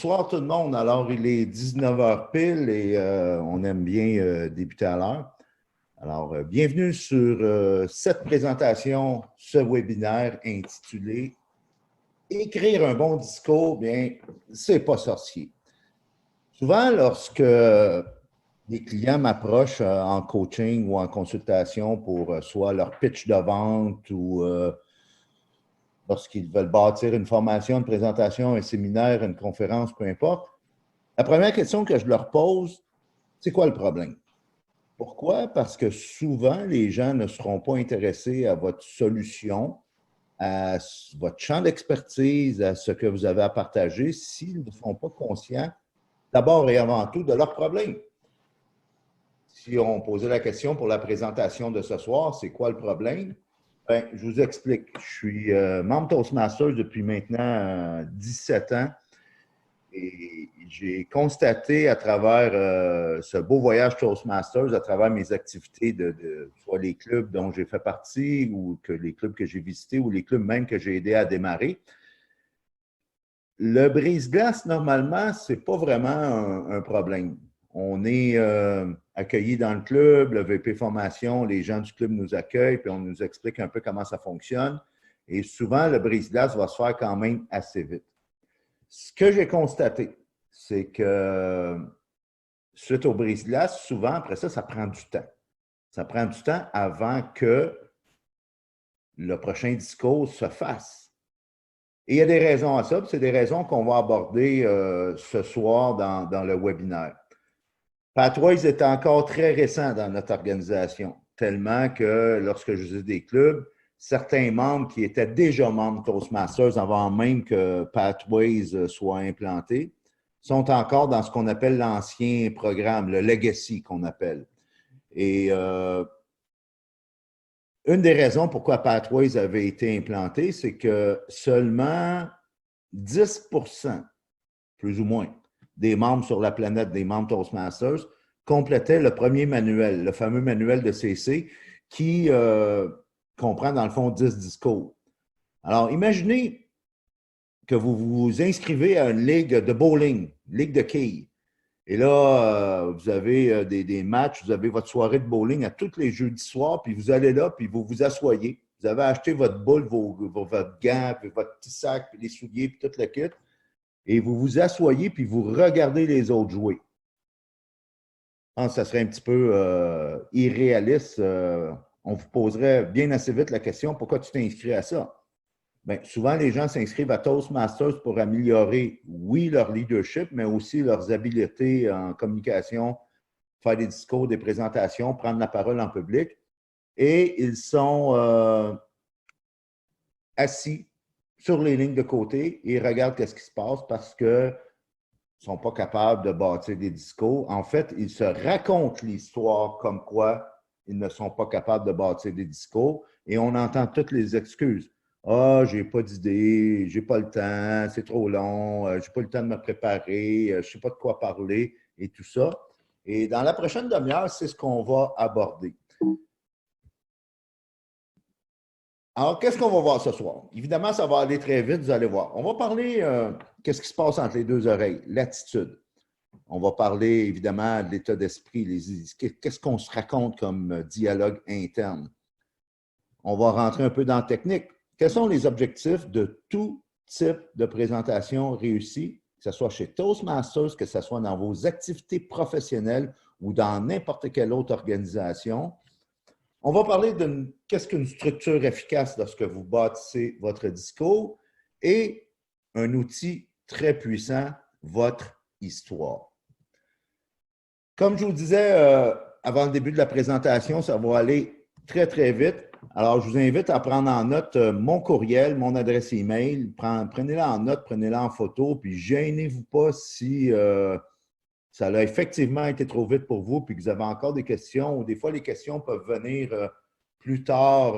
Bonsoir tout le monde. Alors, il est 19 heures pile et on aime bien débuter à l'heure. Alors, bienvenue sur cette présentation, ce webinaire intitulé Écrire un bon discours, bien, c'est pas sorcier. Souvent, lorsque des clients m'approchent en coaching ou en consultation pour soit leur pitch de vente ou lorsqu'ils veulent bâtir une formation, une présentation, un séminaire, une conférence, peu importe, la première question que je leur pose, c'est quoi le problème? Pourquoi? Parce que souvent, les gens ne seront pas intéressés à votre solution, à votre champ d'expertise, à ce que vous avez à partager, s'ils ne sont pas conscients, d'abord et avant tout, de leur problème. Si on posait la question pour la présentation de ce soir, c'est quoi le problème? Bien, je vous explique. Je suis membre Toastmasters depuis maintenant 17 ans. Et j'ai constaté à travers ce beau voyage Toastmasters, à travers mes activités soit les clubs dont j'ai fait partie ou que les clubs que j'ai visités ou les clubs même que j'ai aidé à démarrer, le brise-glace, normalement, ce n'est pas vraiment un problème. On est accueillis dans le club, le VP Formation, les gens du club nous accueillent, puis on nous explique un peu comment ça fonctionne. Et souvent, le brise-glace va se faire quand même assez vite. Ce que j'ai constaté, c'est que suite au brise-glace, souvent, après ça, ça prend du temps. Ça prend du temps avant que le prochain discours se fasse. Et il y a des raisons à ça, puis c'est des raisons qu'on va aborder ce soir dans le webinaire. Pathways est encore très récent dans notre organisation, tellement que lorsque je visite des clubs, certains membres qui étaient déjà membres Toastmasters avant même que Pathways soit implanté, sont encore dans ce qu'on appelle l'ancien programme, le legacy qu'on appelle. Et une des raisons pourquoi Pathways avait été implanté, c'est que seulement 10%, plus ou moins, des membres sur la planète, des membres Toastmasters, complétaient le premier manuel, le fameux manuel de CC, qui comprend dans le fond 10 discours. Alors, imaginez que vous vous inscrivez à une ligue de bowling, ligue de quilles. Et là, vous avez des matchs, vous avez votre soirée de bowling à tous les jeudis soirs, puis vous allez là, puis vous vous asseyez. Vous avez acheté votre boule, votre gant, puis votre petit sac, puis les souliers, puis tout le kit. Et vous vous asseyez, puis vous regardez les autres jouer. Je pense que ça serait un petit peu irréaliste. On vous poserait bien assez vite la question, pourquoi tu t'es inscrit à ça? Bien, souvent, les gens s'inscrivent à Toastmasters pour améliorer, oui, leur leadership, mais aussi leurs habiletés en communication, faire des discours, des présentations, prendre la parole en public. Et ils sont assis sur les lignes de côté et regardent ce qui se passe parce qu'ils ne sont pas capables de bâtir des discours. En fait, ils se racontent l'histoire comme quoi ils ne sont pas capables de bâtir des discours et on entend toutes les excuses. Ah, j'ai pas d'idée, j'ai pas le temps, c'est trop long, j'ai pas le temps de me préparer, je sais pas de quoi parler et tout ça. Et dans la prochaine demi-heure, c'est ce qu'on va aborder. Alors, qu'est-ce qu'on va voir ce soir? Évidemment, ça va aller très vite, vous allez voir. On va parler qu'est-ce qui se passe entre les deux oreilles, l'attitude. On va parler évidemment de l'état d'esprit, qu'est-ce qu'on se raconte comme dialogue interne. On va rentrer un peu dans la technique. Quels sont les objectifs de tout type de présentation réussie, que ce soit chez Toastmasters, que ce soit dans vos activités professionnelles ou dans n'importe quelle autre organisation? On va parler de qu'est-ce qu'une structure efficace lorsque vous bâtissez votre discours et un outil très puissant, votre histoire. Comme je vous disais avant le début de la présentation, ça va aller très, très vite. Alors, je vous invite à prendre en note mon courriel, mon adresse email. Prenez-la en note, prenez-la en photo, puis gênez-vous pas si ça a effectivement été trop vite pour vous, puis que vous avez encore des questions, ou des fois, les questions peuvent venir plus tard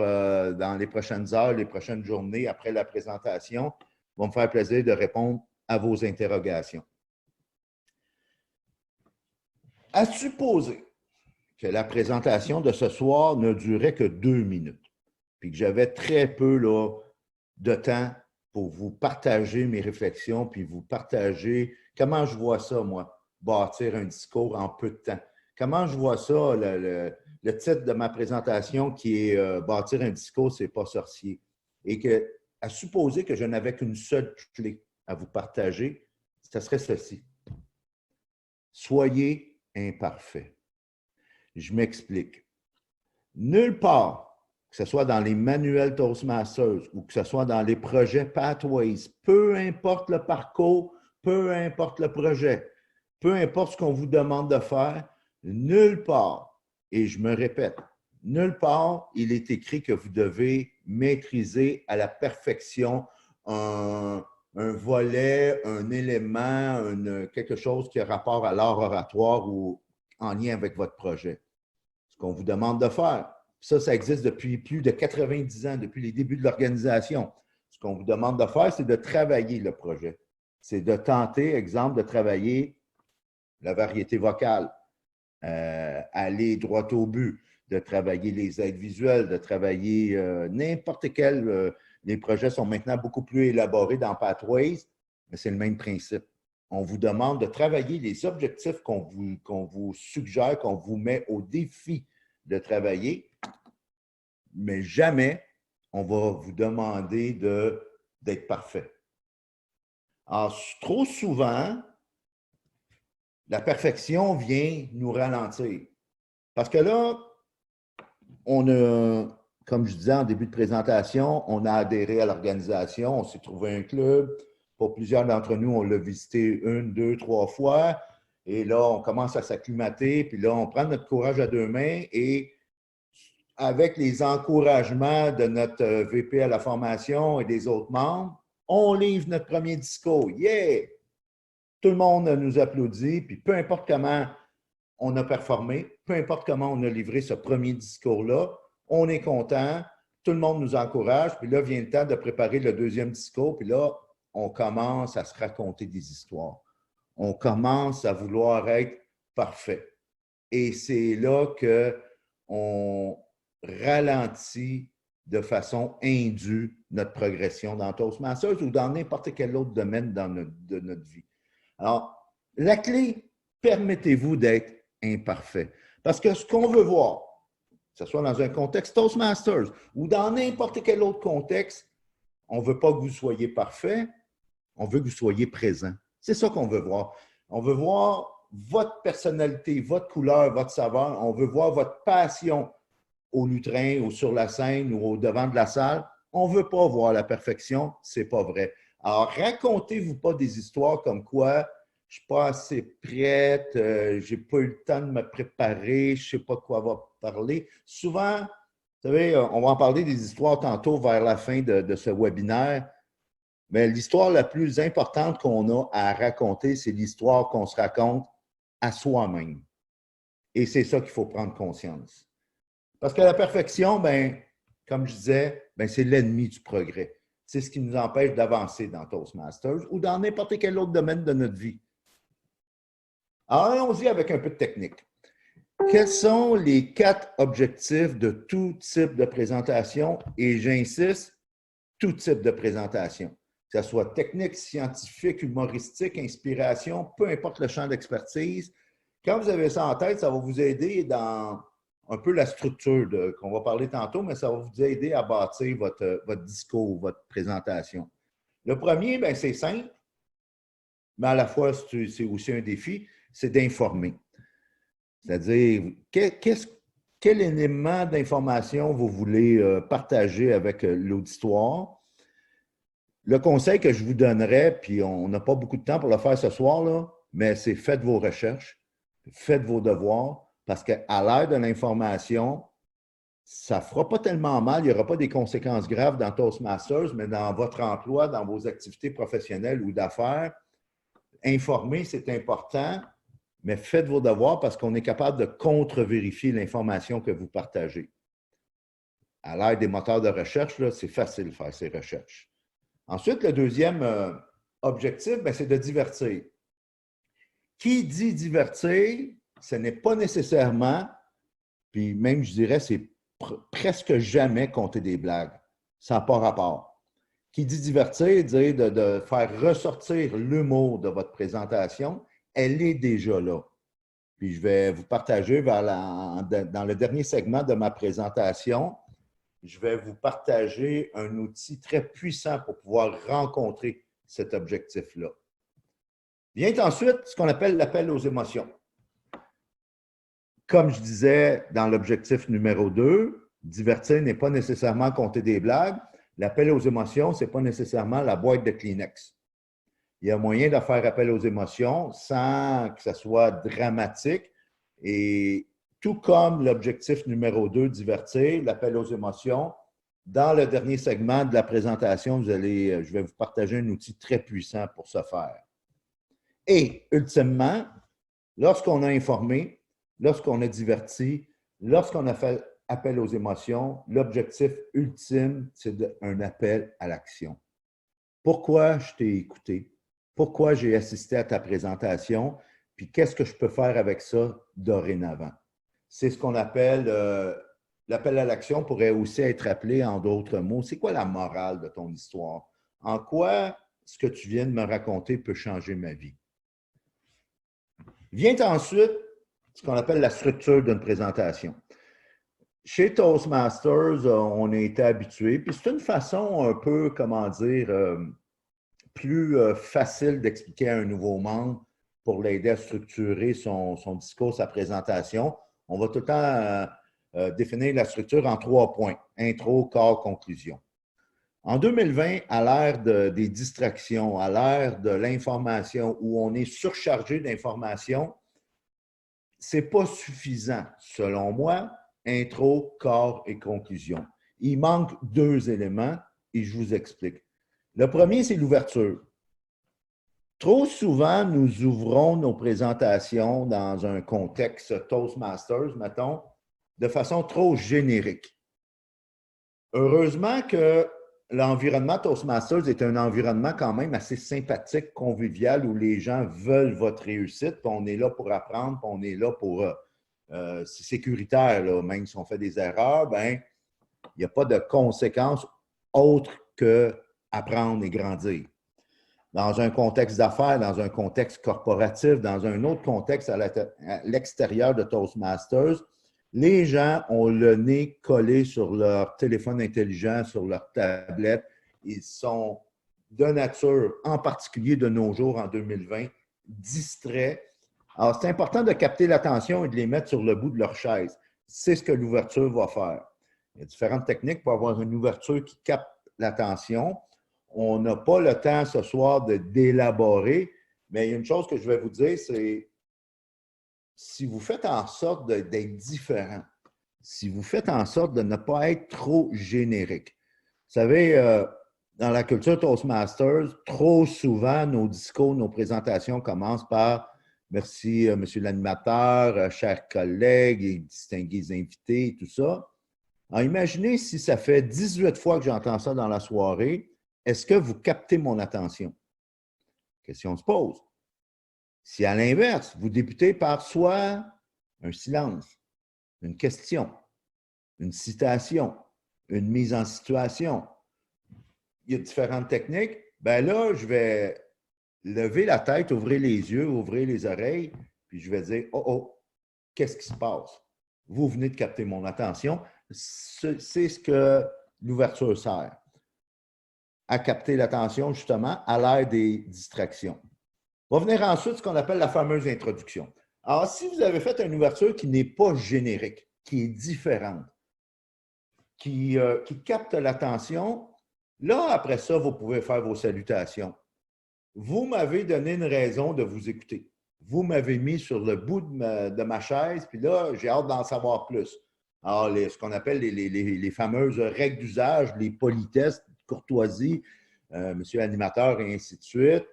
dans les prochaines heures, les prochaines journées après la présentation. Ça va me faire plaisir de répondre à vos interrogations. À supposer que la présentation de ce soir ne durait que 2 minutes, puis que j'avais très peu là, de temps pour vous partager mes réflexions, puis vous partager comment je vois ça, moi, bâtir un discours en peu de temps. Comment je vois ça, le titre de ma présentation qui est Bâtir un discours, c'est pas sorcier. Et que, à supposer que je n'avais qu'une seule clé à vous partager, ce serait ceci. Soyez imparfait. Je m'explique. Nulle part, que ce soit dans les manuels Toastmasters ou que ce soit dans les projets Pathways, peu importe le parcours, peu importe le projet, peu importe ce qu'on vous demande de faire, nulle part, et je me répète, nulle part, il est écrit que vous devez maîtriser à la perfection un volet, un élément, quelque chose qui a rapport à l'art oratoire ou en lien avec votre projet. Ce qu'on vous demande de faire, ça existe depuis plus de 90 ans, depuis les débuts de l'organisation. Ce qu'on vous demande de faire, c'est de travailler le projet. C'est de tenter, exemple, de travailler la variété vocale, aller droit au but, de travailler les aides visuelles, de travailler n'importe quel. Les projets sont maintenant beaucoup plus élaborés dans Pathways, mais c'est le même principe. On vous demande de travailler les objectifs qu'on vous suggère, qu'on vous met au défi de travailler, mais jamais on va vous demander d'être parfait. Alors, trop souvent, la perfection vient nous ralentir. Parce que là, on a, comme je disais en début de présentation, on a adhéré à l'organisation, on s'est trouvé un club. Pour plusieurs d'entre nous, on l'a visité 1, 2, 3 fois. Et là, on commence à s'acclimater. Puis là, on prend notre courage à deux mains et avec les encouragements de notre VP à la formation et des autres membres, on livre notre premier discours. Yeah! Tout le monde nous applaudit, puis peu importe comment on a performé, peu importe comment on a livré ce premier discours-là, on est content, tout le monde nous encourage, puis là vient le temps de préparer le deuxième discours, puis là, on commence à se raconter des histoires. On commence à vouloir être parfait. Et c'est là qu'on ralentit de façon indue notre progression dans Toastmasters ou dans n'importe quel autre domaine de notre vie. Alors, la clé, permettez-vous d'être imparfait. Parce que ce qu'on veut voir, que ce soit dans un contexte Toastmasters ou dans n'importe quel autre contexte, on ne veut pas que vous soyez parfait, on veut que vous soyez présent. C'est ça qu'on veut voir. On veut voir votre personnalité, votre couleur, votre saveur. On veut voir votre passion au lutrin ou sur la scène ou au devant de la salle. On ne veut pas voir la perfection, c'est pas vrai. Alors, racontez-vous pas des histoires comme quoi je ne suis pas assez prête, je n'ai pas eu le temps de me préparer, je ne sais pas de quoi va parler. Souvent, vous savez, on va en parler des histoires tantôt vers la fin de ce webinaire, mais l'histoire la plus importante qu'on a à raconter, c'est l'histoire qu'on se raconte à soi-même. Et c'est ça qu'il faut prendre conscience. Parce que la perfection, ben, comme je disais, ben, c'est l'ennemi du progrès. C'est ce qui nous empêche d'avancer dans Toastmasters ou dans n'importe quel autre domaine de notre vie. Alors, allons-y avec un peu de technique. Quels sont les 4 objectifs de tout type de présentation? Et j'insiste, tout type de présentation. Que ce soit technique, scientifique, humoristique, inspiration, peu importe le champ d'expertise. Quand vous avez ça en tête, ça va vous aider dans un peu la structure qu'on va parler tantôt, mais ça va vous aider à bâtir votre discours, votre présentation. Le premier, ben, c'est simple, mais à la fois, c'est aussi un défi, c'est d'informer. C'est-à-dire, quel élément d'information vous voulez partager avec l'auditoire? Le conseil que je vous donnerais, puis on n'a pas beaucoup de temps pour le faire ce soir, là, mais c'est faites vos recherches, faites vos devoirs, parce qu'à l'ère de l'information, ça ne fera pas tellement mal, il n'y aura pas des conséquences graves dans Toastmasters, mais dans votre emploi, dans vos activités professionnelles ou d'affaires, informer, c'est important, mais faites vos devoirs parce qu'on est capable de contre-vérifier l'information que vous partagez. À l'ère des moteurs de recherche, c'est facile de faire ces recherches. Ensuite, le deuxième objectif, c'est de divertir. Qui dit divertir, ce n'est pas nécessairement, puis même je dirais, c'est presque jamais compter des blagues. Ça n'a pas rapport. Qui dit divertir, dit de faire ressortir l'humour de votre présentation, elle est déjà là. Puis je vais vous partager dans le dernier segment de ma présentation, je vais vous partager un outil très puissant pour pouvoir rencontrer cet objectif-là. Vient ensuite ce qu'on appelle l'appel aux émotions. Comme je disais dans l'objectif numéro 2, divertir n'est pas nécessairement compter des blagues. L'appel aux émotions, ce n'est pas nécessairement la boîte de Kleenex. Il y a moyen de faire appel aux émotions sans que ce soit dramatique. Et tout comme l'objectif numéro 2, divertir, l'appel aux émotions, dans le dernier segment de la présentation, je vais vous partager un outil très puissant pour ce faire. Et, ultimement, lorsqu'on a informé, lorsqu'on a diverti, lorsqu'on a fait appel aux émotions, l'objectif ultime, c'est un appel à l'action. Pourquoi je t'ai écouté? Pourquoi j'ai assisté à ta présentation? Puis qu'est-ce que je peux faire avec ça dorénavant? C'est ce qu'on appelle l'appel à l'action pourrait aussi être appelé en d'autres mots. C'est quoi la morale de ton histoire? En quoi ce que tu viens de me raconter peut changer ma vie? Vient ensuite ce qu'on appelle la structure d'une présentation. Chez Toastmasters, on a été habitué, puis c'est une façon un peu, comment dire, plus facile d'expliquer à un nouveau membre pour l'aider à structurer son discours, sa présentation. On va tout le temps définir la structure en 3 points, intro, corps, conclusion. En 2020, à l'ère des distractions, à l'ère de l'information, où on est surchargé d'informations, ce n'est pas suffisant, selon moi, intro, corps et conclusion. Il manque 2 éléments et je vous explique. Le premier, c'est l'ouverture. Trop souvent, nous ouvrons nos présentations dans un contexte Toastmasters, mettons, de façon trop générique. Heureusement que l'environnement Toastmasters est un environnement quand même assez sympathique, convivial, où les gens veulent votre réussite, puis on est là pour apprendre, puis on est là pour... c'est sécuritaire, là, même si on fait des erreurs, ben, il n'y a pas de conséquences autres que apprendre et grandir. Dans un contexte d'affaires, dans un contexte corporatif, dans un autre contexte à l'extérieur de Toastmasters, les gens ont le nez collé sur leur téléphone intelligent, sur leur tablette. Ils sont de nature, en particulier de nos jours en 2020, distraits. Alors, c'est important de capter l'attention et de les mettre sur le bout de leur chaise. C'est ce que l'ouverture va faire. Il y a différentes techniques pour avoir une ouverture qui capte l'attention. On n'a pas le temps ce soir d'élaborer, mais il y a une chose que je vais vous dire, c'est si vous faites en sorte d'être différent, si vous faites en sorte de ne pas être trop générique. Vous savez, dans la culture Toastmasters, trop souvent, nos discours, nos présentations commencent par « Merci, monsieur l'animateur, chers collègues et distingués invités », tout ça. Alors, imaginez si ça fait 18 fois que j'entends ça dans la soirée, est-ce que vous captez mon attention? Question se pose. Si à l'inverse, vous débutez par soit un silence, une question, une citation, une mise en situation, il y a différentes techniques, bien là, je vais lever la tête, ouvrir les yeux, ouvrir les oreilles, puis je vais dire, oh, oh, qu'est-ce qui se passe? Vous venez de capter mon attention. C'est ce que l'ouverture sert, à capter l'attention justement à l'ère des distractions. Va venir ensuite ce qu'on appelle la fameuse introduction. Alors, si vous avez fait une ouverture qui n'est pas générique, qui est différente, qui capte l'attention, là, après ça, vous pouvez faire vos salutations. Vous m'avez donné une raison de vous écouter. Vous m'avez mis sur le bout de ma chaise, puis là, j'ai hâte d'en savoir plus. Alors, ce qu'on appelle les fameuses règles d'usage, les politesses, courtoisie, monsieur l'animateur et ainsi de suite,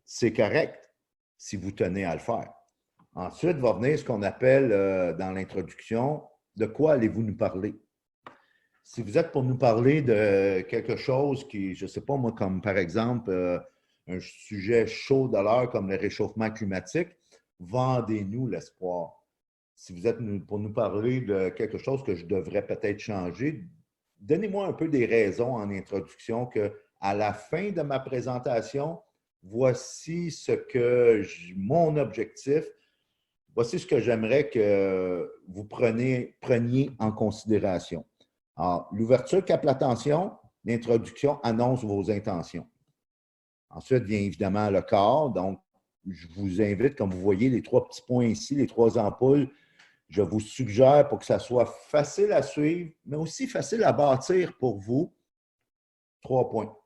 c'est correct si vous tenez à le faire. Ensuite, va venir ce qu'on appelle dans l'introduction, de quoi allez-vous nous parler? Si vous êtes pour nous parler de quelque chose qui, je ne sais pas moi, comme par exemple un sujet chaud de l'heure comme le réchauffement climatique, vendez-nous l'espoir. Si vous êtes pour nous parler de quelque chose que je devrais peut-être changer, donnez-moi un peu des raisons en introduction qu'à la fin de ma présentation, voici mon objectif, voici ce que j'aimerais que vous preniez en considération. Alors, l'ouverture capte l'attention, l'introduction annonce vos intentions. Ensuite vient évidemment le corps. Donc, je vous invite, comme vous voyez, les 3 petits points ici, les 3 ampoules, je vous suggère pour que ça soit facile à suivre, mais aussi facile à bâtir pour vous, 3 points,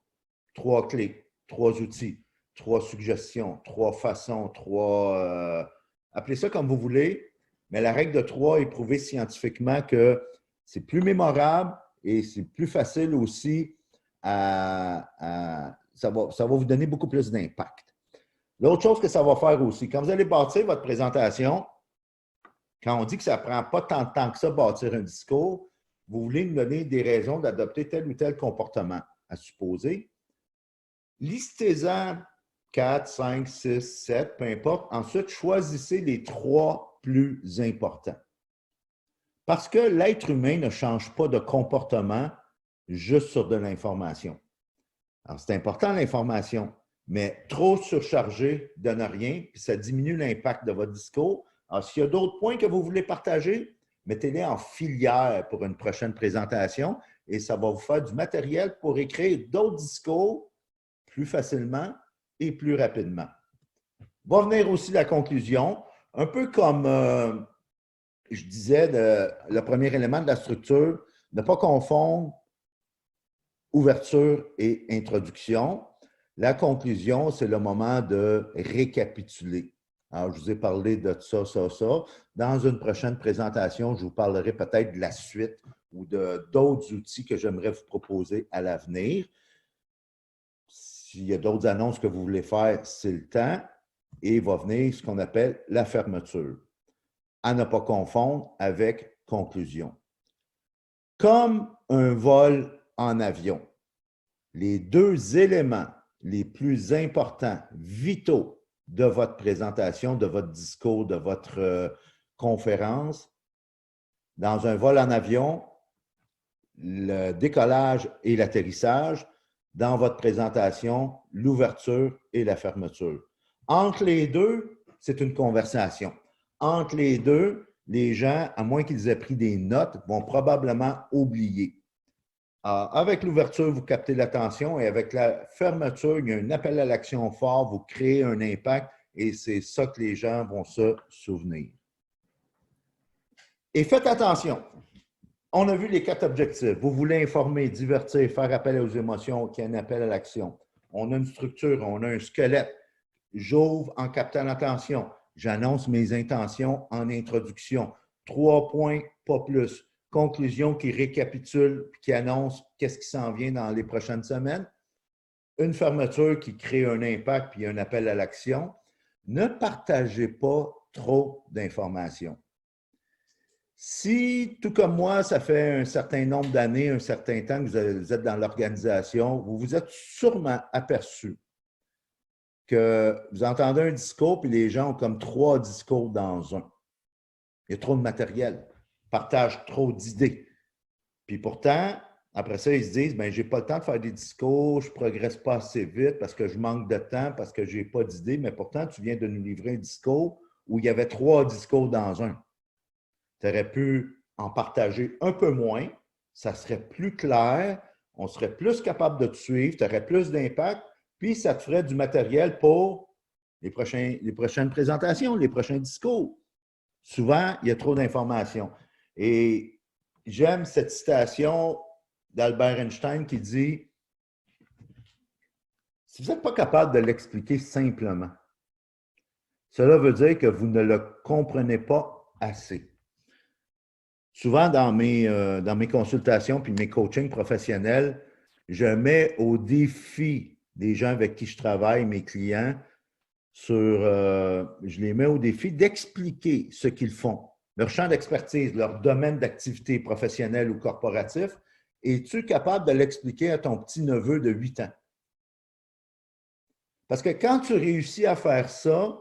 3 clés, 3 outils, 3 suggestions, 3 façons, 3... appelez ça comme vous voulez, mais la règle de 3 est prouvée scientifiquement que c'est plus mémorable et c'est plus facile aussi ça va vous donner beaucoup plus d'impact. L'autre chose que ça va faire aussi, quand vous allez bâtir votre présentation, quand on dit que ça ne prend pas tant de temps que ça bâtir un discours, vous voulez me donner des raisons d'adopter tel ou tel comportement à supposer. Listez-en 4, 5, 6, 7, peu importe. Ensuite, choisissez les 3 plus importants. Parce que l'être humain ne change pas de comportement juste sur de l'information. Alors, c'est important l'information, mais trop surchargé ne donne rien, puis ça diminue l'impact de votre discours. Alors, s'il y a d'autres points que vous voulez partager, mettez-les en filière pour une prochaine présentation et ça va vous faire du matériel pour écrire d'autres discours plus facilement et plus rapidement. Va venir aussi la conclusion, un peu comme je disais, le premier élément de la structure, ne pas confondre ouverture et introduction. La conclusion, c'est le moment de récapituler. Alors, je vous ai parlé de ça. Dans une prochaine présentation, je vous parlerai peut-être de la suite ou d'autres outils que j'aimerais vous proposer à l'avenir. S'il y a d'autres annonces que vous voulez faire, c'est le temps. Et va venir ce qu'on appelle la fermeture. À ne pas confondre avec conclusion. Comme un vol en avion, les 2 éléments les plus importants, vitaux de votre présentation, de votre discours, de votre conférence, dans un vol en avion, le décollage et l'atterrissage, dans votre présentation, l'ouverture et la fermeture. Entre les deux, c'est une conversation. Entre les deux, les gens, à moins qu'ils aient pris des notes, vont probablement oublier. Avec l'ouverture, vous captez l'attention et avec la fermeture, il y a un appel à l'action fort, vous créez un impact et c'est ça que les gens vont se souvenir. Et faites attention, on a vu les 4 objectifs. Vous voulez informer, divertir, faire appel aux émotions, qui est un appel à l'action. On a une structure, on a un squelette. J'ouvre en captant l'attention. J'annonce mes intentions en introduction. 3 points, pas plus. Conclusion qui récapitule, qui annonce qu'est-ce qui s'en vient dans les prochaines semaines. Une fermeture qui crée un impact puis un appel à l'action. Ne partagez pas trop d'informations. Si, tout comme moi, ça fait un certain nombre d'années, un certain temps que vous êtes dans l'organisation, vous vous êtes sûrement aperçu que vous entendez un discours puis les gens ont comme 3 discours dans un. Il y a trop de matériel, partagent trop d'idées. Puis pourtant, après ça, ils se disent, bien, je n'ai pas le temps de faire des discours, je ne progresse pas assez vite parce que je manque de temps, parce que je n'ai pas d'idées, mais pourtant, tu viens de nous livrer un discours où il y avait 3 discours dans un. Tu aurais pu en partager un peu moins, ça serait plus clair, on serait plus capable de te suivre, tu aurais plus d'impact, puis ça te ferait du matériel pour les prochaines présentations, les prochains discours. Souvent, il y a trop d'informations. Et j'aime cette citation d'Albert Einstein qui dit « Si vous n'êtes pas capable de l'expliquer simplement, cela veut dire que vous ne le comprenez pas assez. » Souvent, dans mes consultations puis mes coachings professionnels, je mets au défi des gens avec qui je travaille, mes clients, je les mets au défi d'expliquer ce qu'ils font, leur champ d'expertise, leur domaine d'activité professionnelle ou corporatif. Es-tu capable de l'expliquer à ton petit-neveu de 8 ans? Parce que quand tu réussis à faire ça,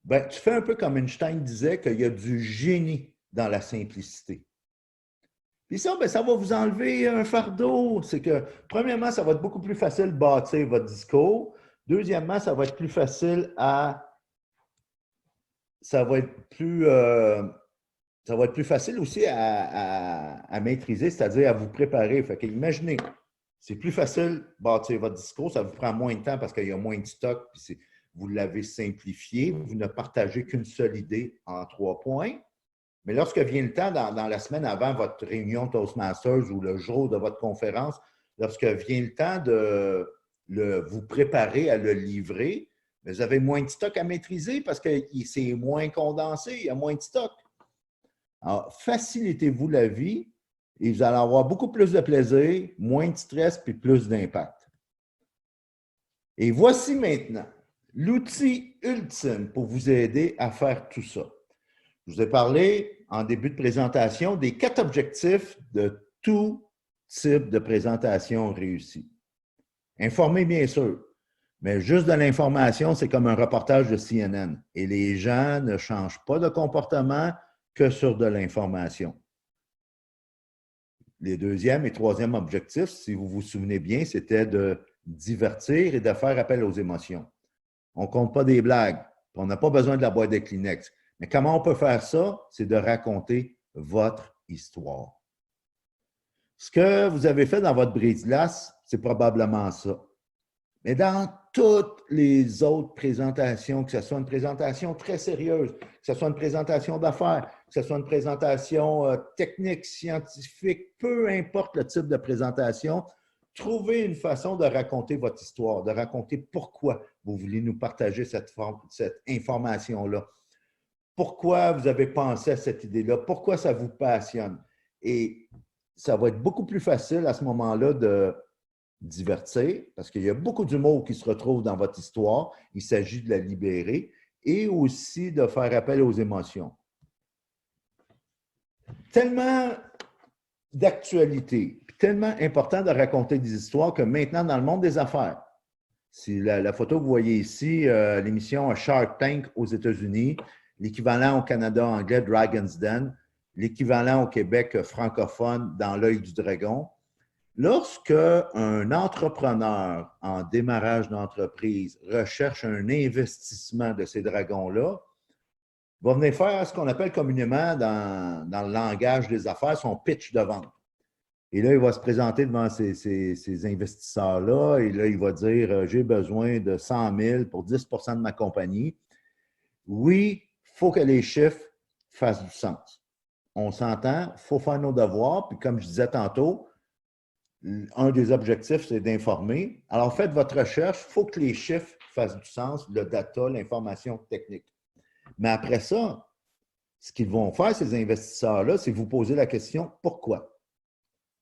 ben, tu fais un peu comme Einstein disait qu'il y a du génie dans la simplicité. Puis ça, ben, ça va vous enlever un fardeau. C'est que, premièrement, ça va être beaucoup plus facile de bâtir votre discours. Deuxièmement, ça va être plus facile ça va être plus, ça va être plus facile aussi à maîtriser, c'est-à-dire à vous préparer. Fait que imaginez, c'est plus facile de bâtir votre discours, ça vous prend moins de temps parce qu'il y a moins de stock, puis vous l'avez simplifié, vous ne partagez qu'une seule idée en 3 points. Mais lorsque vient le temps, dans la semaine avant votre réunion Toastmasters ou le jour de votre conférence, lorsque vient le temps de vous préparer à le livrer, vous avez moins de stock à maîtriser parce que c'est moins condensé, il y a moins de stock. Alors, facilitez-vous la vie et vous allez avoir beaucoup plus de plaisir, moins de stress puis plus d'impact. Et voici maintenant l'outil ultime pour vous aider à faire tout ça. Je vous ai parlé en début de présentation des 4 objectifs de tout type de présentation réussie. Informer, bien sûr, mais juste de l'information, c'est comme un reportage de CNN. Et les gens ne changent pas de comportement que sur de l'information. Les deuxième et troisième objectifs, si vous vous souvenez bien, c'était de divertir et de faire appel aux émotions. On ne compte pas des blagues, on n'a pas besoin de la boîte de Kleenex. Mais comment on peut faire ça? C'est de raconter votre histoire. Ce que vous avez fait dans votre brise-glace, c'est probablement ça. Mais dans toutes les autres présentations, que ce soit une présentation très sérieuse, que ce soit une présentation d'affaires, que ce soit une présentation technique, scientifique, peu importe le type de présentation, trouvez une façon de raconter votre histoire, de raconter pourquoi vous voulez nous partager cette information-là. Pourquoi vous avez pensé à cette idée-là? Pourquoi ça vous passionne? Et ça va être beaucoup plus facile à ce moment-là de divertir, parce qu'il y a beaucoup d'humour qui se retrouve dans votre histoire. Il s'agit de la libérer et aussi de faire appel aux émotions. Tellement d'actualité, tellement important de raconter des histoires que maintenant, dans le monde des affaires, si la photo que vous voyez ici, l'émission Shark Tank aux États-Unis, l'équivalent au Canada anglais Dragon's Den, l'équivalent au Québec francophone dans l'œil du dragon. Lorsque un entrepreneur en démarrage d'entreprise recherche un investissement de ces dragons-là, va venir faire ce qu'on appelle communément dans le langage des affaires son pitch de vente. Et là, il va se présenter devant ces investisseurs-là et là, il va dire « J'ai besoin de 100 000 pour 10 de ma compagnie. » Oui, il faut que les chiffres fassent du sens. On s'entend, il faut faire nos devoirs. Puis comme je disais tantôt, un des objectifs, c'est d'informer. Alors, faites votre recherche. Il faut que les chiffres fassent du sens, le data, l'information technique. Mais après ça, ce qu'ils vont faire, ces investisseurs-là, c'est vous poser la question « Pourquoi? »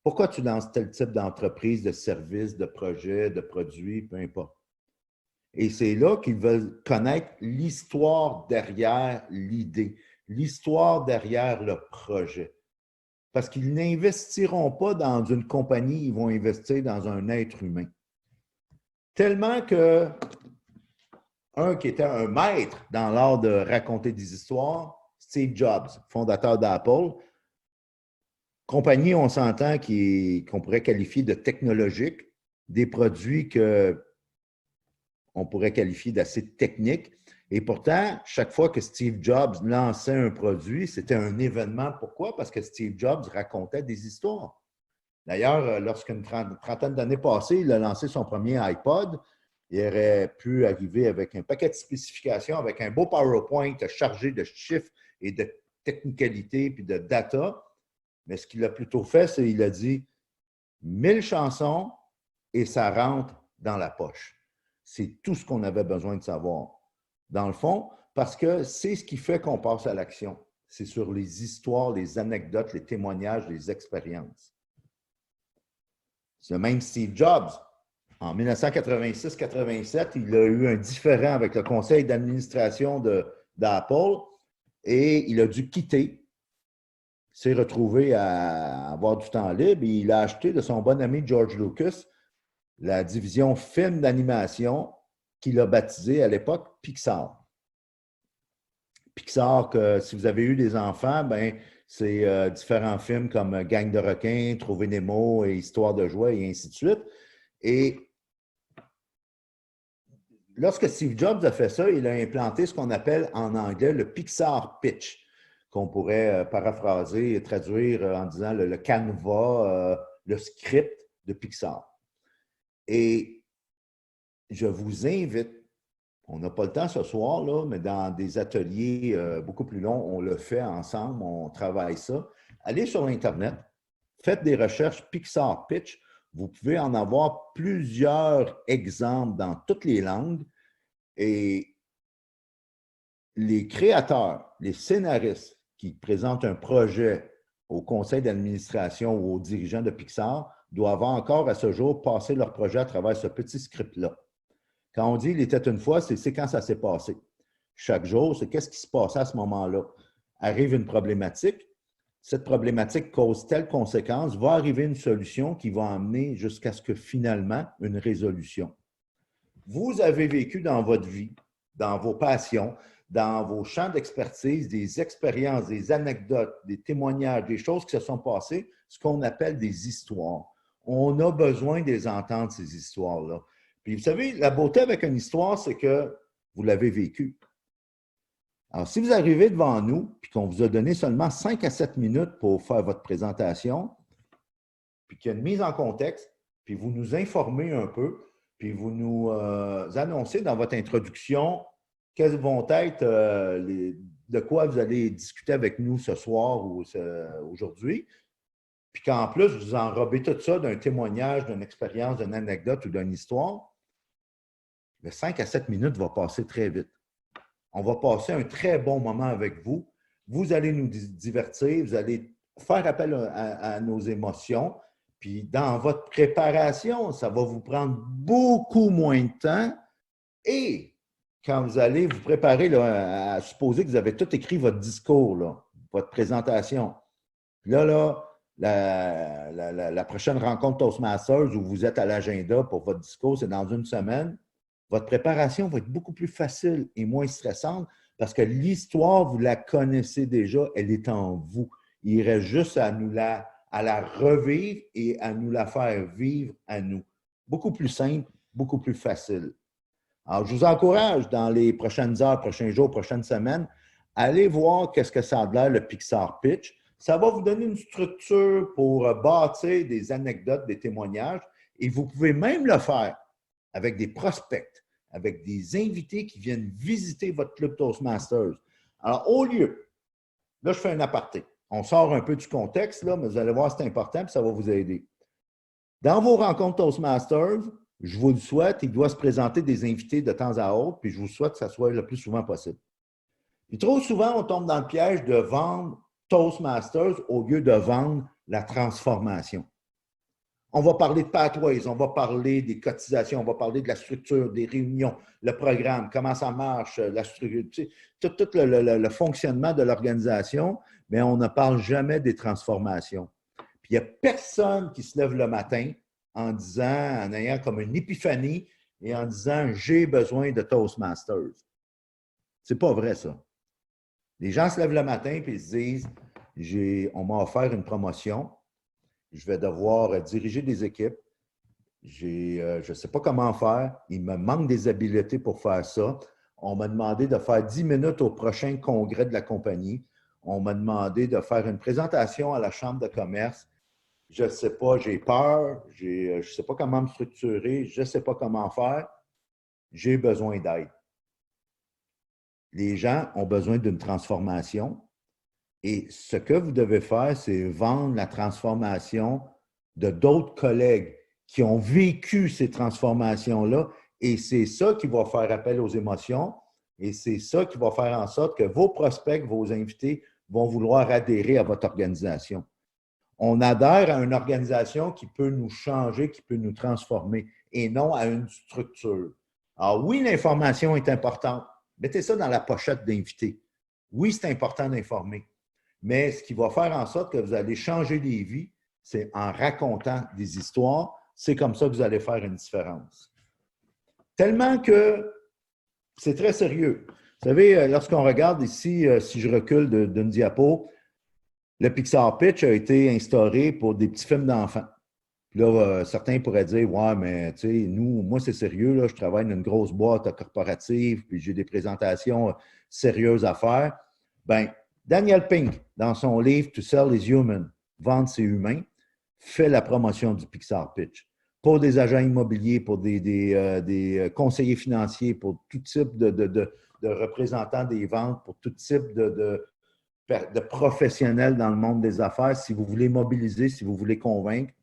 Pourquoi tu lances tel type d'entreprise, de service, de projet, de produit, peu importe. Et c'est là qu'ils veulent connaître l'histoire derrière l'idée, l'histoire derrière le projet. Parce qu'ils n'investiront pas dans une compagnie, ils vont investir dans un être humain. Tellement que un qui était un maître dans l'art de raconter des histoires, Steve Jobs, fondateur d'Apple, compagnie, on s'entend, qu'on pourrait qualifier de technologique, des produits qu'on pourrait qualifier d'assez techniques. Et pourtant, chaque fois que Steve Jobs lançait un produit, c'était un événement. Pourquoi? Parce que Steve Jobs racontait des histoires. D'ailleurs, lorsqu'une trentaine d'années passées, il a lancé son premier iPod, il aurait pu arriver avec un paquet de spécifications, avec un beau PowerPoint chargé de chiffres et de technicalités puis de data. Mais ce qu'il a plutôt fait, c'est qu'il a dit 1000 chansons et ça rentre dans la poche. C'est tout ce qu'on avait besoin de savoir. Dans le fond, parce que c'est ce qui fait qu'on passe à l'action. C'est sur les histoires, les anecdotes, les témoignages, les expériences. Ce même Steve Jobs, en 1986-87, il a eu un différend avec le conseil d'administration d'Apple et il a dû quitter. Il s'est retrouvé à avoir du temps libre et il a acheté de son bon ami George Lucas la division film d'animation qu'il a baptisée à l'époque Pixar. Pixar, que si vous avez eu des enfants, ben, C'est différents films comme Gang de requins, Trouver Nemo et Histoire de joie et ainsi de suite. Et lorsque Steve Jobs a fait ça, il a implanté ce qu'on appelle en anglais le Pixar Pitch, qu'on pourrait paraphraser et traduire en disant le canevas, le script de Pixar. Et je vous invite, on n'a pas le temps ce soir, là, mais dans des ateliers beaucoup plus longs, on le fait ensemble, on travaille ça. Allez sur Internet, faites des recherches Pixar Pitch. Vous pouvez en avoir plusieurs exemples dans toutes les langues. Et les créateurs, les scénaristes qui présentent un projet au conseil d'administration ou aux dirigeants de Pixar doivent encore à ce jour passer leur projet à travers ce petit script-là. Quand on dit « il était une fois », c'est quand ça s'est passé. Chaque jour, c'est qu'est-ce qui se passait à ce moment-là. Arrive une problématique, cette problématique cause telle conséquence, va arriver une solution qui va amener jusqu'à ce que finalement, une résolution. Vous avez vécu dans votre vie, dans vos passions, dans vos champs d'expertise, des expériences, des anecdotes, des témoignages, des choses qui se sont passées, ce qu'on appelle des histoires. On a besoin de les entendre, ces histoires-là. Puis vous savez, la beauté avec une histoire, c'est que vous l'avez vécue. Alors, si vous arrivez devant nous, puis qu'on vous a donné seulement 5 à 7 minutes pour faire votre présentation, puis qu'il y a une mise en contexte, puis vous nous informez un peu, puis vous nous annoncez dans votre introduction quels vont être de quoi vous allez discuter avec nous ce soir ou aujourd'hui, puis qu'en plus, vous enrobez tout ça d'un témoignage, d'une expérience, d'une anecdote ou d'une histoire, le 5 à 7 minutes va passer très vite. On va passer un très bon moment avec vous. Vous allez nous divertir, vous allez faire appel à nos émotions, puis dans votre préparation, ça va vous prendre beaucoup moins de temps. Et quand vous allez vous préparer là, à supposer que vous avez tout écrit votre discours, là, votre présentation, là, la prochaine rencontre Toastmasters où vous êtes à l'agenda pour votre discours, c'est dans une semaine. Votre préparation va être beaucoup plus facile et moins stressante parce que l'histoire, vous la connaissez déjà, elle est en vous. Il reste juste à la revivre et à nous la faire vivre à nous. Beaucoup plus simple, beaucoup plus facile. Alors, je vous encourage dans les prochaines heures, prochains jours, prochaines semaines, allez voir qu'est-ce que ça a l'air, le Pixar Pitch. Ça va vous donner une structure pour bâtir des anecdotes, des témoignages, et vous pouvez même le faire avec des prospects, avec des invités qui viennent visiter votre club Toastmasters. Alors, au lieu, là, je fais un aparté. On sort un peu du contexte, là, mais vous allez voir, c'est important, puis ça va vous aider. Dans vos rencontres Toastmasters, je vous le souhaite, il doit se présenter des invités de temps à autre, puis je vous souhaite que ça soit le plus souvent possible. Puis trop souvent, on tombe dans le piège de vendre Toastmasters au lieu de vendre la transformation. On va parler de pathways, on va parler des cotisations, on va parler de la structure, des réunions, le programme, comment ça marche, la structure, tu sais, tout le fonctionnement de l'organisation, mais on ne parle jamais des transformations. Puis il n'y a personne qui se lève le matin en disant, en ayant comme une épiphanie et en disant « j'ai besoin de Toastmasters ». C'est pas vrai, ça. Les gens se lèvent le matin et ils se disent « on m'a offert une promotion, je vais devoir diriger des équipes. Je ne sais pas comment faire. Il me manque des habiletés pour faire ça. On m'a demandé de faire 10 minutes au prochain congrès de la compagnie. On m'a demandé de faire une présentation à la chambre de commerce. Je ne sais pas, j'ai peur. Je ne sais pas comment me structurer. Je ne sais pas comment faire. J'ai besoin d'aide. » Les gens ont besoin d'une transformation. Et ce que vous devez faire, c'est vendre la transformation de d'autres collègues qui ont vécu ces transformations-là. Et c'est ça qui va faire appel aux émotions. Et c'est ça qui va faire en sorte que vos prospects, vos invités vont vouloir adhérer à votre organisation. On adhère à une organisation qui peut nous changer, qui peut nous transformer, et non à une structure. Alors oui, l'information est importante. Mettez ça dans la pochette d'invités. Oui, c'est important d'informer. Mais ce qui va faire en sorte que vous allez changer des vies, c'est en racontant des histoires. C'est comme ça que vous allez faire une différence. Tellement que c'est très sérieux. Vous savez, lorsqu'on regarde ici, si je recule d'une diapo, le Pixar Pitch a été instauré pour des petits films d'enfants. Là, certains pourraient dire, ouais, mais tu sais, moi, c'est sérieux, là, je travaille dans une grosse boîte corporative, puis j'ai des présentations sérieuses à faire. Ben, Daniel Pink, dans son livre To Sell is Human, Vendre, c'est humain, fait la promotion du Pixar Pitch. Pour des agents immobiliers, pour des conseillers financiers, pour tout type de représentants des ventes, pour tout type de professionnels dans le monde des affaires. Si vous voulez mobiliser, si vous voulez convaincre,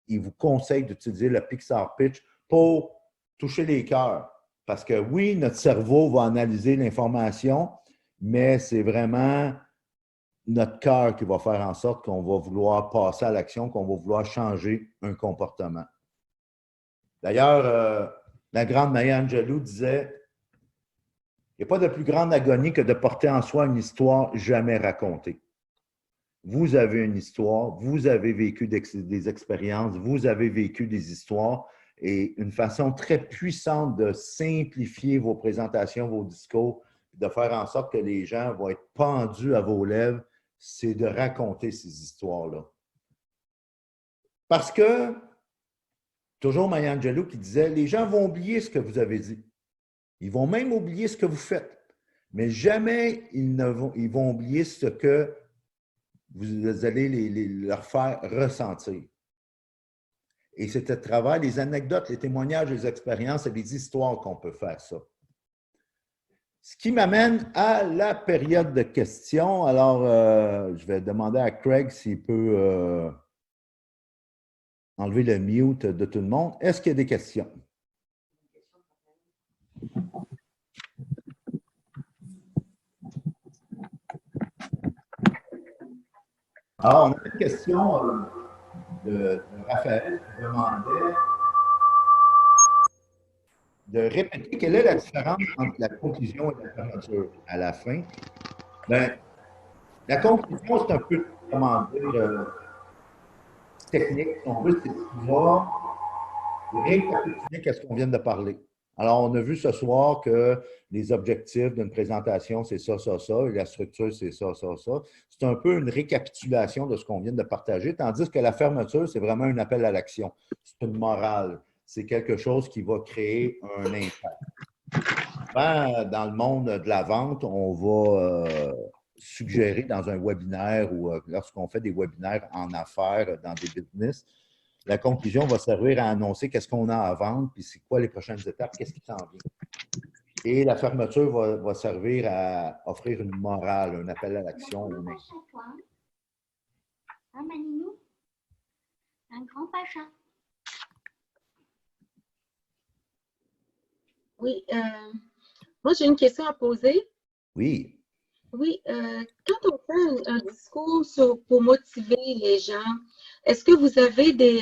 il vous conseille d'utiliser le Pixar Pitch pour toucher les cœurs. Parce que oui, notre cerveau va analyser l'information, mais c'est vraiment notre cœur qui va faire en sorte qu'on va vouloir passer à l'action, qu'on va vouloir changer un comportement. D'ailleurs, la grande Maya Angelou disait « Il n'y a pas de plus grande agonie que de porter en soi une histoire jamais racontée. » Vous avez une histoire, vous avez vécu des expériences, vous avez vécu des histoires et une façon très puissante de simplifier vos présentations, vos discours, de faire en sorte que les gens vont être pendus à vos lèvres, c'est de raconter ces histoires-là. Parce que, toujours Maya Angelou qui disait, les gens vont oublier ce que vous avez dit. Ils vont même oublier ce que vous faites. Mais jamais ils vont oublier ce que vous allez leur faire ressentir. Et c'est à travers les anecdotes, les témoignages, les expériences et les histoires qu'on peut faire ça. Ce qui m'amène à la période de questions. Alors, je vais demander à Craig s'il peut enlever le mute de tout le monde. Est-ce qu'il y a des questions? Alors, on a une question de Raphaël qui demandait de répéter quelle est la différence entre la conclusion et la fermeture à la fin. Bien, la conclusion, c'est un peu, comment dire, technique. On veut, c'est tu vas récapituler qu'est-ce qu'on vient de parler. Alors, on a vu ce soir que les objectifs d'une présentation, c'est ça, ça, ça, et la structure, c'est ça, ça, ça. C'est un peu une récapitulation de ce qu'on vient de partager, tandis que la fermeture, c'est vraiment un appel à l'action. C'est une morale. C'est quelque chose qui va créer un impact. Souvent, dans le monde de la vente, on va suggérer dans un webinaire ou lorsqu'on fait des webinaires en affaires, dans des business, la conclusion va servir à annoncer qu'est-ce qu'on a à vendre, puis c'est quoi les prochaines étapes, qu'est-ce qui s'en vient. Et la fermeture va servir à offrir une morale, un appel à l'action. Un grand pacha, toi. Hein, Maninou? Un grand pacha. Oui, moi j'ai une question à poser. Oui. Oui, quand on fait un discours pour motiver les gens, est-ce que vous avez des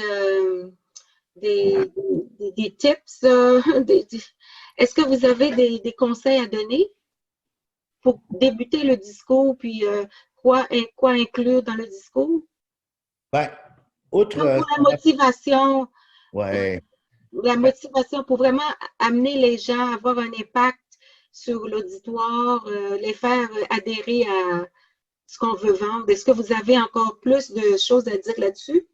tips, est-ce que vous avez des conseils à donner pour débuter le discours, puis quoi inclure dans le discours? Bien, outre... Donc, pour la motivation, ouais. la motivation pour vraiment amener les gens à avoir un impact sur l'auditoire, les faire adhérer à ce qu'on veut vendre. Est-ce que vous avez encore plus de choses à dire là-dessus?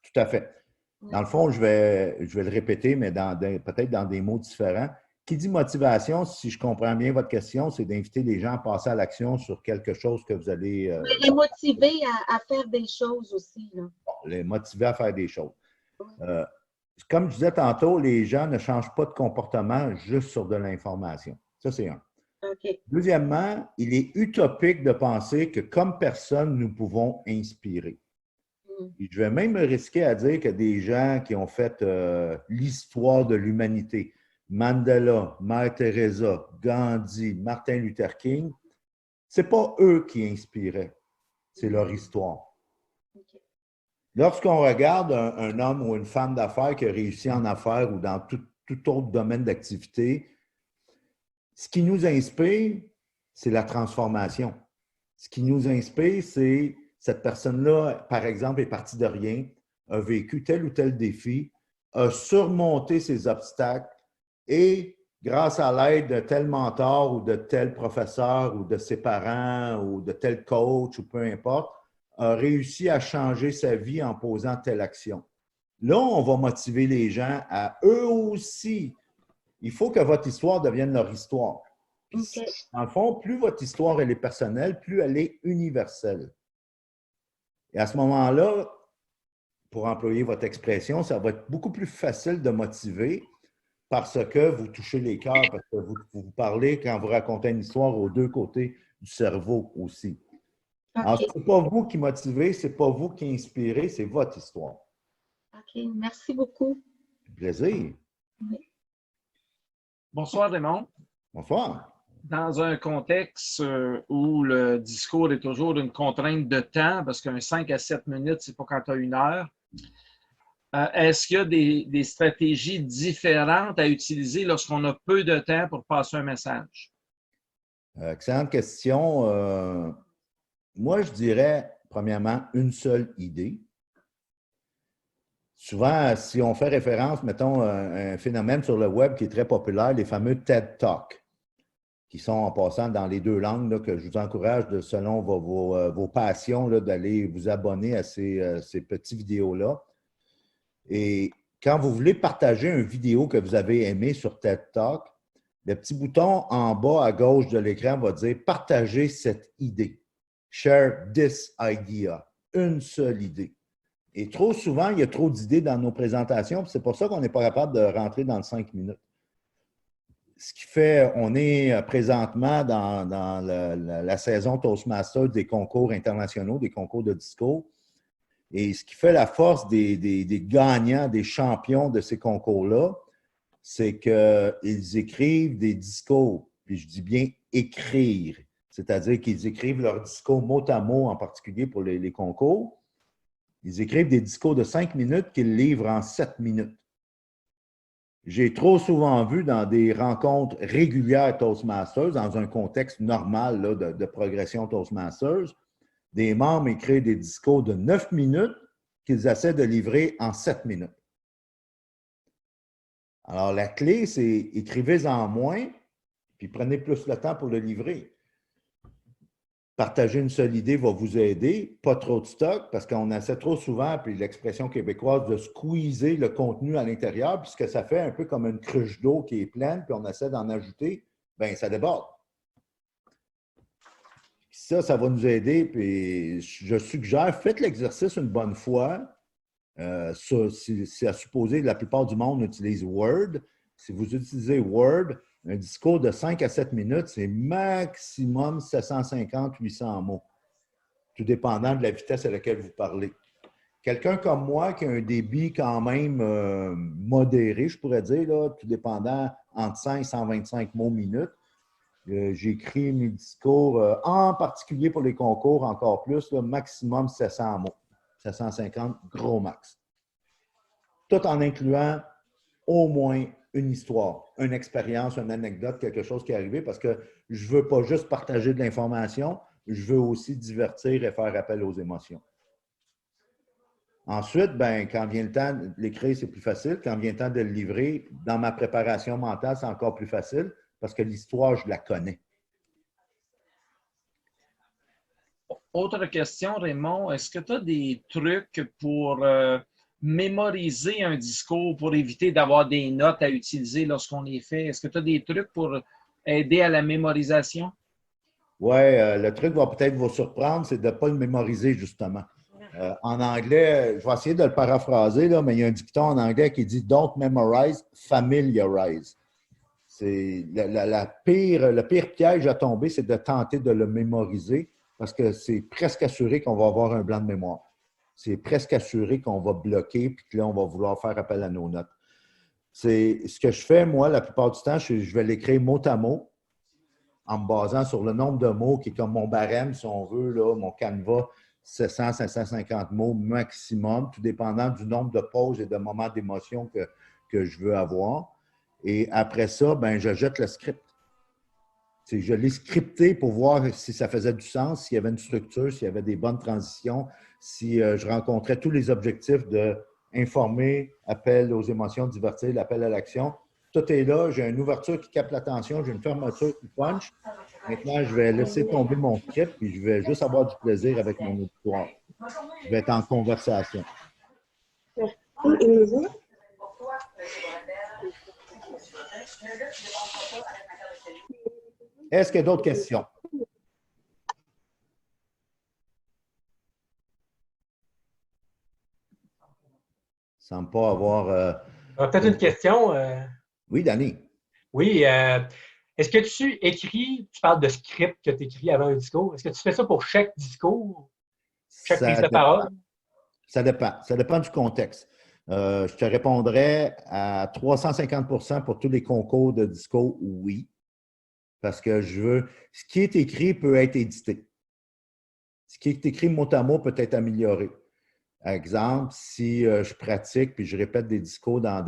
Tout à fait. Dans le fond, je vais le répéter, mais peut-être dans des mots différents. Qui dit motivation, si je comprends bien votre question, c'est d'inviter les gens à passer à l'action sur quelque chose que vous allez... les motiver à faire des choses aussi. Là. Les motiver à faire des choses. Comme je disais tantôt, les gens ne changent pas de comportement juste sur de l'information. Ça, c'est un. Okay. Deuxièmement, il est utopique de penser que comme personne, nous pouvons inspirer. Et je vais même me risquer à dire que des gens qui ont fait l'histoire de l'humanité, Mandela, Mère Teresa, Gandhi, Martin Luther King, ce n'est pas eux qui inspiraient, c'est leur histoire. Okay. Lorsqu'on regarde un homme ou une femme d'affaires qui a réussi en affaires ou dans tout autre domaine d'activité, ce qui nous inspire, c'est la transformation. Ce qui nous inspire, c'est cette personne-là, par exemple, est partie de rien, a vécu tel ou tel défi, a surmonté ses obstacles et, grâce à l'aide de tel mentor ou de tel professeur ou de ses parents ou de tel coach ou peu importe, a réussi à changer sa vie en posant telle action. Là, on va motiver les gens à eux aussi. Il faut que votre histoire devienne leur histoire. OK. Dans le fond, plus votre histoire elle est personnelle, plus elle est universelle. Et à ce moment-là, pour employer votre expression, ça va être beaucoup plus facile de motiver parce que vous touchez les cœurs, parce que vous parlez, quand vous racontez une histoire, aux deux côtés du cerveau aussi. Alors, OK. ce n'est pas vous qui motivez, ce n'est pas vous qui inspirez, c'est votre histoire. OK. Merci beaucoup. Plaisir. Bonsoir, Raymond. Bonsoir. Dans un contexte où le discours est toujours une contrainte de temps, parce qu'un 5 à 7 minutes, c'est pas quand tu as 1 heure, est-ce qu'il y a des stratégies différentes à utiliser lorsqu'on a peu de temps pour passer un message? Excellente question. Moi, je dirais, premièrement, une seule idée. Souvent, si on fait référence, mettons, à un phénomène sur le web qui est très populaire, les fameux TED Talks, qui sont en passant dans les 2 langues, là, que je vous encourage, selon vos passions, d'aller vous abonner à ces petites vidéos-là. Et quand vous voulez partager une vidéo que vous avez aimée sur TED Talk, le petit bouton en bas à gauche de l'écran va dire « Partagez cette idée ». Share this idea. Une seule idée. Et trop souvent, il y a trop d'idées dans nos présentations, c'est pour ça qu'on n'est pas capable de rentrer dans le 5 minutes. Ce qui fait, on est présentement dans la saison Toastmasters des concours internationaux, des concours de discours. Et ce qui fait la force des gagnants, des champions de ces concours-là, c'est qu'ils écrivent des discours. Puis je dis bien écrire. C'est-à-dire qu'ils écrivent leurs discours mot à mot, en particulier pour les concours. Ils écrivent des discours de 5 minutes qu'ils livrent en 7 minutes. J'ai trop souvent vu dans des rencontres régulières Toastmasters, dans un contexte normal là, de progression Toastmasters, des membres écrivent des discours de 9 minutes qu'ils essaient de livrer en 7 minutes. Alors, la clé, c'est écrivez-en moins, puis prenez plus le temps pour le livrer. Partager une seule idée va vous aider, pas trop de stock, parce qu'on essaie trop souvent, puis l'expression québécoise, de squeezer le contenu à l'intérieur, puisque ça fait un peu comme une cruche d'eau qui est pleine, puis on essaie d'en ajouter, bien, ça déborde. Ça va nous aider, puis je suggère, faites l'exercice une bonne fois. C'est à supposer que la plupart du monde utilise Word. Si vous utilisez Word, un discours de 5 à 7 minutes, c'est maximum 750-800 mots, tout dépendant de la vitesse à laquelle vous parlez. Quelqu'un comme moi qui a un débit quand même modéré, je pourrais dire, là, tout dépendant entre 100 et 125 mots minute, j'écris mes discours, en particulier pour les concours, encore plus, là, maximum 700 mots. 750, gros max. Tout en incluant au moins une histoire, une expérience, une anecdote, quelque chose qui est arrivé, parce que je ne veux pas juste partager de l'information, je veux aussi divertir et faire appel aux émotions. Ensuite, ben, quand vient le temps de l'écrire, c'est plus facile. Quand vient le temps de le livrer, dans ma préparation mentale, c'est encore plus facile, parce que l'histoire, je la connais. Autre question, Raymond. Est-ce que tu as des trucs pour mémoriser un discours, pour éviter d'avoir des notes à utiliser lorsqu'on les fait? Est-ce que tu as des trucs pour aider à la mémorisation? Oui, le truc va peut-être vous surprendre, c'est de ne pas le mémoriser, justement. En anglais, je vais essayer de le paraphraser, là, mais il y a un dicton en anglais qui dit « Don't memorize, familiarize ». C'est le pire piège à tomber, c'est de tenter de le mémoriser parce que c'est presque assuré qu'on va avoir un blanc de mémoire. C'est presque assuré qu'on va bloquer puis que là, on va vouloir faire appel à nos notes. C'est ce que je fais, moi, la plupart du temps, je vais l'écrire mot à mot en me basant sur le nombre de mots qui est comme mon barème, si on veut, là, mon canevas, 700, 750 mots maximum, tout dépendant du nombre de pauses et de moments d'émotion que je veux avoir. Et après ça, ben, je jette le script. Je l'ai scripté pour voir si ça faisait du sens, s'il y avait une structure, s'il y avait des bonnes transitions, si je rencontrais tous les objectifs de informer, appel aux émotions, divertir, l'appel à l'action. Tout est là, j'ai une ouverture qui capte l'attention, j'ai une fermeture qui punch. Maintenant, je vais laisser tomber mon script et je vais juste avoir du plaisir avec mon auditoire. Je vais être en conversation. Est-ce qu'il y a d'autres questions? Il ne semble pas avoir... Peut-être une question. Oui, Danny. Oui. Est-ce que tu écris, tu parles de script que tu écris avant un discours, est-ce que tu fais ça pour chaque discours, chaque prise de parole? Ça dépend. Ça dépend du contexte. Je te répondrais à 350 pour tous les concours de discours, oui. Parce que ce qui est écrit peut être édité. Ce qui est écrit mot à mot peut être amélioré. Par exemple, si je pratique puis je répète des discours dans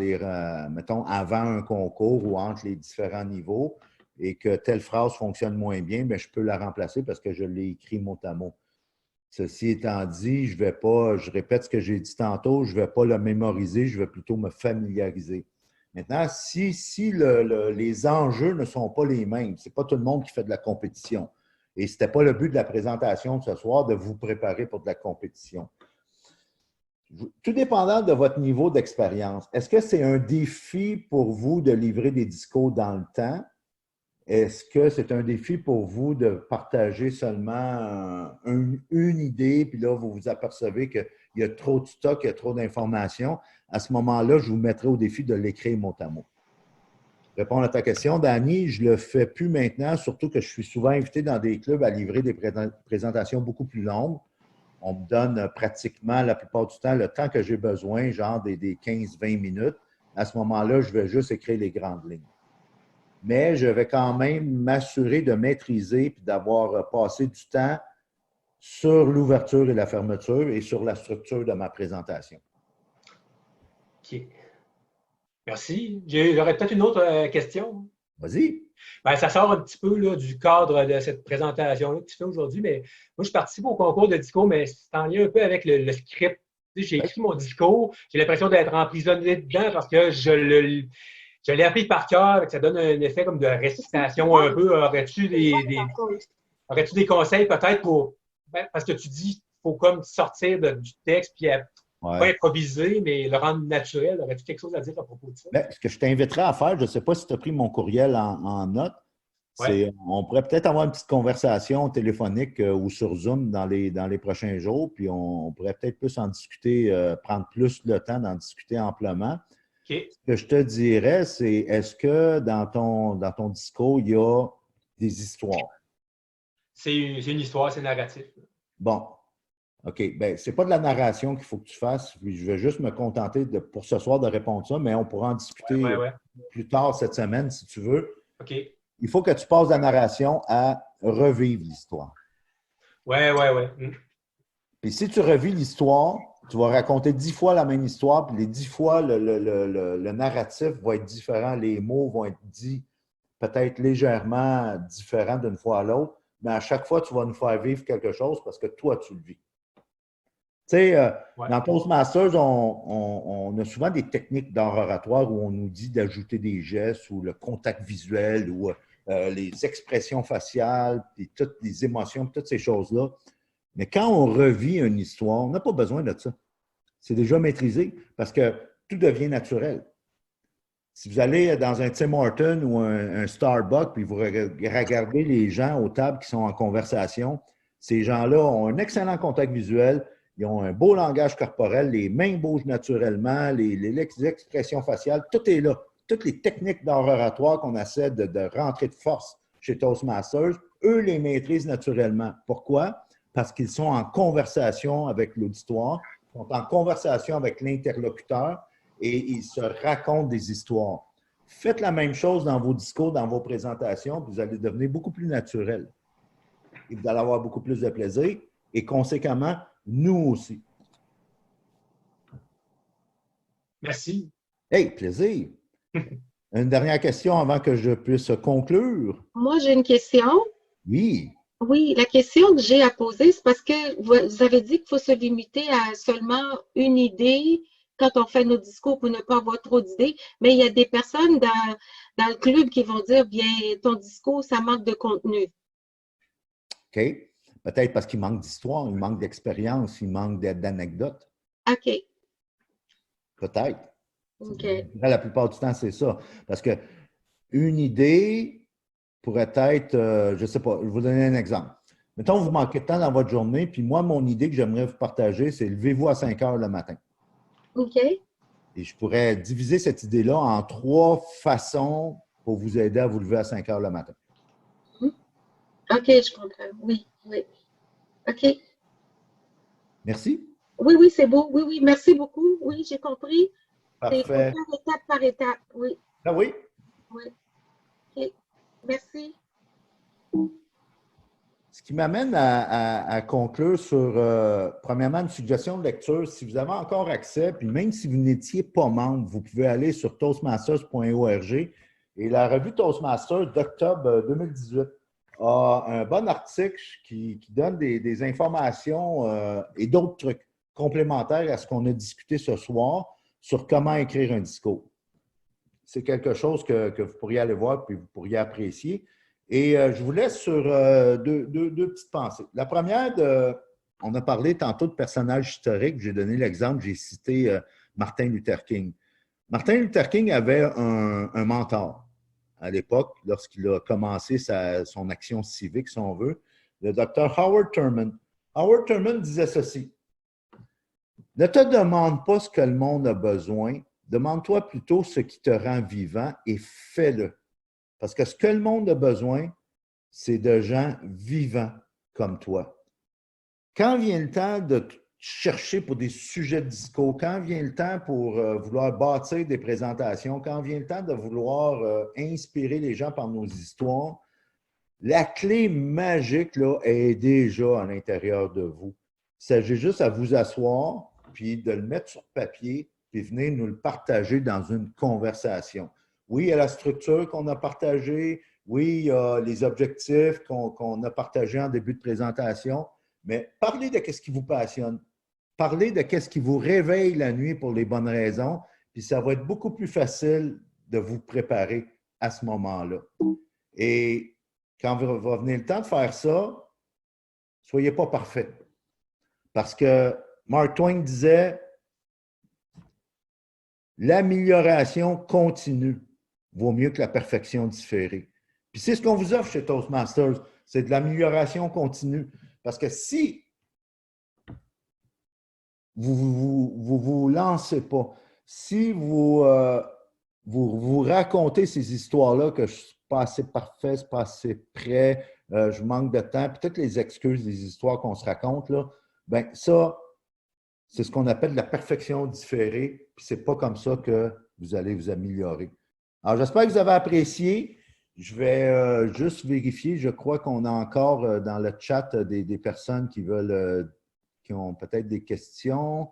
mettons, avant un concours ou entre les différents niveaux et que telle phrase fonctionne moins bien, bien, je peux la remplacer parce que je l'ai écrit mot à mot. Ceci étant dit, je répète ce que j'ai dit tantôt, je ne vais pas le mémoriser, je vais plutôt me familiariser. Maintenant, si les enjeux ne sont pas les mêmes, ce n'est pas tout le monde qui fait de la compétition. Et ce n'était pas le but de la présentation de ce soir, de vous préparer pour de la compétition. Tout dépendant de votre niveau d'expérience, est-ce que c'est un défi pour vous de livrer des discours dans le temps? Est-ce que c'est un défi pour vous de partager seulement une idée, puis là, vous vous apercevez qu'il y a trop de stock, il y a trop d'informations? À ce moment-là, je vous mettrai au défi de l'écrire mot à mot. Répondre à ta question, Dani, je ne le fais plus maintenant, surtout que je suis souvent invité dans des clubs à livrer des présentations beaucoup plus longues. On me donne pratiquement la plupart du temps le temps que j'ai besoin, genre des 15-20 minutes. À ce moment-là, je vais juste écrire les grandes lignes. Mais je vais quand même m'assurer de maîtriser et d'avoir passé du temps sur l'ouverture et la fermeture et sur la structure de ma présentation. OK. Merci. J'aurais peut-être une autre question. Vas-y. Bien, ça sort un petit peu là, du cadre de cette présentation-là que tu fais aujourd'hui, mais moi, je participe au concours de discours, mais c'est en lien un peu avec le script. Tu sais, j'ai écrit mon discours, j'ai l'impression d'être emprisonné dedans parce que je l'ai appris par cœur, ça donne un effet comme de récitation un peu. Aurais-tu des conseils peut-être pour... Ben, parce que tu dis qu'il faut comme sortir du texte puis pas improviser, mais le rendre naturel. Aurais-tu quelque chose à dire à propos de ça? Bien, ce que je t'inviterais à faire, je ne sais pas si tu as pris mon courriel en note, on pourrait peut-être avoir une petite conversation téléphonique ou sur Zoom dans les prochains jours, puis on pourrait peut-être plus en discuter, prendre plus le temps d'en discuter amplement. Okay. Ce que je te dirais, c'est est-ce que dans ton discours, il y a des histoires? C'est une histoire, c'est narratif. Bon. OK. Bien, ce n'est pas de la narration qu'il faut que tu fasses. Je vais juste me contenter pour ce soir de répondre ça, mais on pourra en discuter plus tard cette semaine si tu veux. OK. Il faut que tu passes de la narration à revivre l'histoire. Oui. Puis si tu revis l'histoire, tu vas raconter 10 fois la même histoire, puis les 10 fois, le narratif va être différent, les mots vont être dits peut-être légèrement différents d'une fois à l'autre, mais à chaque fois, tu vas nous faire vivre quelque chose parce que toi, tu le vis. Tu sais, dans Toastmasters, on a souvent des techniques d'art oratoire où on nous dit d'ajouter des gestes ou le contact visuel ou les expressions faciales, puis toutes les émotions, toutes ces choses-là. Mais quand on revit une histoire, on n'a pas besoin de ça. C'est déjà maîtrisé parce que tout devient naturel. Si vous allez dans un Tim Hortons ou un Starbucks, puis vous regardez les gens aux tables qui sont en conversation, ces gens-là ont un excellent contact visuel, ils ont un beau langage corporel, les mains bougent naturellement, les expressions faciales, tout est là. Toutes les techniques d'art oratoire qu'on essaie de rentrer de force chez Toastmasters, eux les maîtrisent naturellement. Pourquoi? Parce qu'ils sont en conversation avec l'auditoire, sont en conversation avec l'interlocuteur et ils se racontent des histoires. Faites la même chose dans vos discours, dans vos présentations, puis vous allez devenir beaucoup plus naturel. Et vous allez avoir beaucoup plus de plaisir et conséquemment, nous aussi. Merci. Hey, plaisir. Une dernière question avant que je puisse conclure. Moi, j'ai une question. Oui. Oui, la question que j'ai à poser, c'est parce que vous avez dit qu'il faut se limiter à seulement une idée quand on fait nos discours pour ne pas avoir trop d'idées, mais il y a des personnes dans le club qui vont dire, bien, ton discours, ça manque de contenu. OK. Peut-être parce qu'il manque d'histoire, il manque d'expérience, il manque d'anecdotes. OK. Peut-être. OK. La plupart du temps, c'est ça. Parce que une idée pourrait être, je ne sais pas, je vais vous donner un exemple. Mettons, vous manquez de temps dans votre journée, puis moi, mon idée que j'aimerais vous partager, c'est levez-vous à 5 heures le matin. OK. Et je pourrais diviser cette idée-là en 3 façons pour vous aider à vous lever à 5 heures le matin. OK, je comprends. Oui, oui. OK. Merci. Oui, oui, c'est beau. Oui, oui, merci beaucoup. Oui, j'ai compris. C'est Parfait. faire étape par étape. Oui, Ah oui? oui. OK. Merci. Ce qui m'amène à conclure sur, premièrement, une suggestion de lecture. Si vous avez encore accès, puis même si vous n'étiez pas membre, vous pouvez aller sur toastmasters.org et la revue Toastmasters d'octobre 2018 a un bon article qui donne des informations et d'autres trucs complémentaires à ce qu'on a discuté ce soir sur comment écrire un discours. C'est quelque chose que vous pourriez aller voir puis vous pourriez apprécier. Et je vous laisse sur deux petites pensées. La première, on a parlé tantôt de personnages historiques. J'ai donné l'exemple, j'ai cité Martin Luther King. Martin Luther King avait un mentor à l'époque, lorsqu'il a commencé son action civique, si on veut, le docteur Howard Thurman. Howard Thurman disait ceci: « Ne te demande pas ce que le monde a besoin, demande-toi plutôt ce qui te rend vivant et fais-le. » Parce que ce que le monde a besoin, c'est de gens vivants comme toi. Quand vient le temps de chercher pour des sujets de discours, quand vient le temps pour vouloir bâtir des présentations, quand vient le temps de vouloir inspirer les gens par nos histoires, la clé magique là, est déjà à l'intérieur de vous. Il s'agit juste à vous asseoir, puis de le mettre sur papier, puis venir nous le partager dans une conversation. Oui, il y a la structure qu'on a partagée. Oui, il y a les objectifs qu'on a partagés en début de présentation. Mais parlez de ce qui vous passionne. Parlez de ce qui vous réveille la nuit pour les bonnes raisons. Puis ça va être beaucoup plus facile de vous préparer à ce moment-là. Et quand va venir le temps de faire ça, soyez pas parfait. Parce que Mark Twain disait « L'amélioration continue vaut mieux que la perfection différée. » Puis c'est ce qu'on vous offre chez Toastmasters, c'est de l'amélioration continue. Parce que si vous lancez pas, si vous racontez ces histoires-là que je ne suis pas assez parfait, je ne suis pas assez prêt, je manque de temps, puis toutes les excuses des histoires qu'on se raconte, là, bien ça, c'est ce qu'on appelle la perfection différée, puis ce n'est pas comme ça que vous allez vous améliorer. Alors, j'espère que vous avez apprécié. Je vais juste vérifier. Je crois qu'on a encore dans le chat des personnes qui veulent, qui ont peut-être des questions.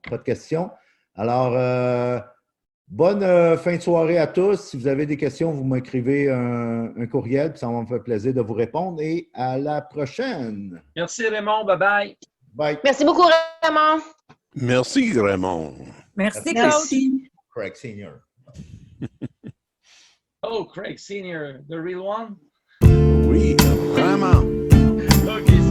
Pas de questions. Alors, bonne fin de soirée à tous. Si vous avez des questions, vous m'écrivez un courriel, puis ça va me faire plaisir de vous répondre. Et à la prochaine. Merci Raymond. Bye-bye. Bye. Merci beaucoup, Raymond. Merci, Raymond. Merci, Merci. Craig Senior. Oh, Craig Senior, the real one? Oui, vraiment. Okay.